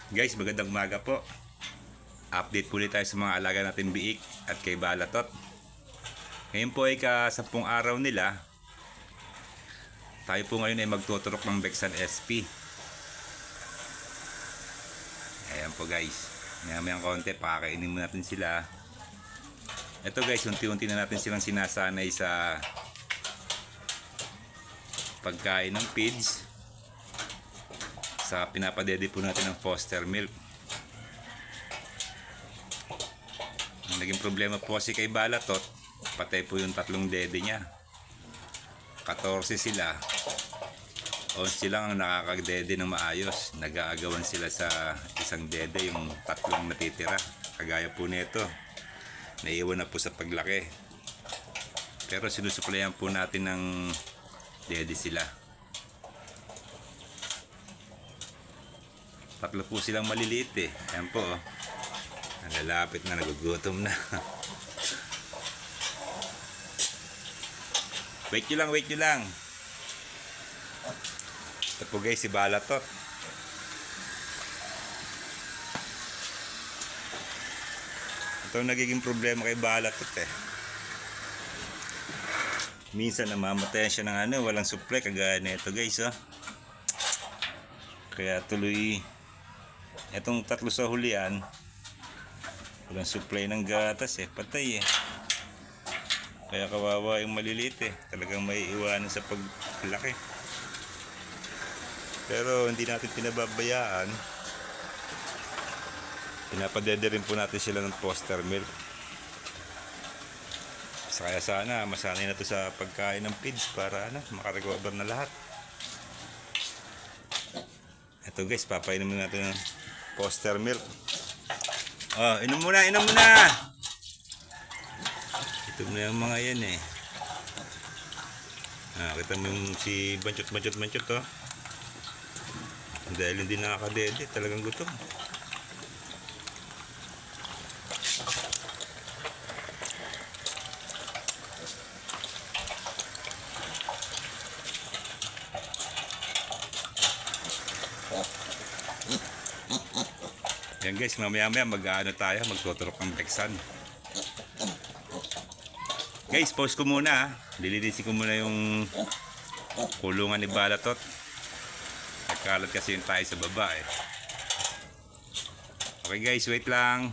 Guys, magandang umaga po. Update po ulit tayo sa mga alaga natin biik at kay Balatot. Ngayon po ay ka-10 araw nila. Tayo po ngayon ay magtuturok ng Bexan SP. Ayan po guys. Mayamayang konti, pakakainin mo natin sila. Ito guys, unti-unti na natin silang sinasanay sa pagkain ng feeds. Sa pinapadede po natin ng foster milk. Ang naging problema po kasi kay Balatot, patay po yung tatlong dede niya. 14 sila, 11 lang ang nakakagdede ng maayos. Nag-aagawan sila sa isang dede, yung tatlong natitira. Kagaya po nito, naiiwan na po sa paglaki. Pero sinusuplayan po natin ng dede sila. Tatlo po silang maliliit eh. Ayan po oh. Nalalapit na, nagugutom na. Wait nyo lang. Ito po guys, si Balatot. Ito ang nagiging problema kay Balatot eh. Minsan namamatayan siya ng walang supply, kagaya nito guys oh. Kaya tuloy etong tatlo sa hulian, walang supply ng gatas eh, patay eh. Kaya kawawa yung maliliit eh, talagang may iwanan sa paglaki. Pero hindi natin pinababayaan, pinapadede rin po natin sila ng foster milk. Kaya sana masanay na to sa pagkain ng feeds para makarecover na lahat. Ito guys, papainom natin ng foster milk. Oh, inom muna. Inom na yung mga yan eh. Kita mo yung si banchot oh. Dahil hindi nakakadede, talagang gutom. Yan guys, mamaya tayo, magtuturok ng Bexan. Guys, pause ko muna. Lilinisin ko muna yung kulungan ni Balatot. Nagkalat kasi yung tayo sa baba eh. Okay guys, wait lang.